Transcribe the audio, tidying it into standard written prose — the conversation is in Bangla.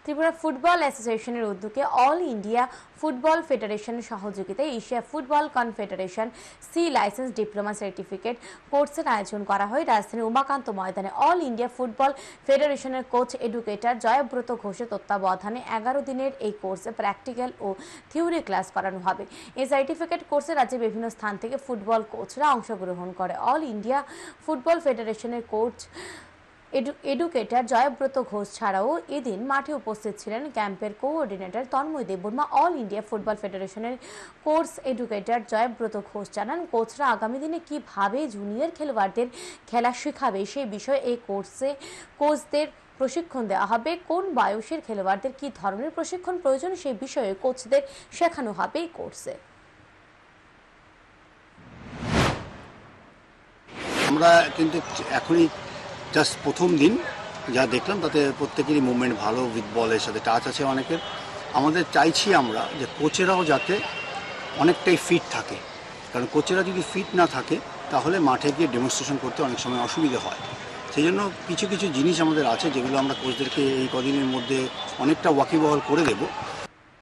ত্রিপুরা ফুটবল অ্যাসোসিয়েশনের উদ্যোগে অল ইন্ডিয়া ফুটবল ফেডারেশনের সহযোগিতায় Asia football confederation C licence diploma certificate কোর্সের আয়োজন করা হয় রাজধানীর উমাকান্ত ময়দানে। অল ইন্ডিয়া ফুটবল ফেডারেশনের কোচ এডুকেটর জয়ব্রত ঘোষের তত্ত্বাবধানে 11 দিনের এই কোর্সে প্র্যাকটিক্যাল ও থিওরি ক্লাস করানো হবে। এই সার্টিফিকেট কোর্সে রাজ্যের বিভিন্ন স্থান থেকে ফুটবল কোচরা অংশগ্রহণ করে। অল ইন্ডিয়া ফুটবল ফেডারেশনের কোচ এডুকেটর জয়ব্রত ঘোষ ছাড়াও এদিন মাঠে উপস্থিত ছিলেন ক্যাম্পের coordinator Tanmoy Debbarma. All India football ফেডারেশনের কোর্স এডুকেটর জয়ব্রত ঘোষ জানান, কোচরা আগামী দিনে কিভাবে জুনিয়র খেলোয়াড়দের খেলা শেখাবে সেই বিষয়ে এই কোর্সে কোচদের প্রশিক্ষণ দেওয়া হবে। কোন বয়সের খেলোয়াড়দের কি ধরনের প্রশিক্ষণ প্রয়োজন সেই বিষয়ে কোচদের শেখানো হবে এই কোর্সে। আমরা কিন্তু এখনই জাস্ট প্রথম দিন যা দেখলাম তাতে প্রত্যেকেরই মুভমেন্ট ভালো, উইথ বলের সাথে টাচ আছে অনেকের। আমাদের চাইছি আমরা যে কোচেরাও যাতে অনেকটাই ফিট থাকে, কারণ কোচেরা যদি ফিট না থাকে তাহলে মাঠে গিয়ে ডেমনস্ট্রেশন করতে অনেক সময় অসুবিধা হয়। সেই জন্য কিছু কিছু জিনিস আমাদের আছে যেগুলো আমরা কোচদেরকে এই কদিনের মধ্যে অনেকটা ওয়াকিবহাল করে দেব।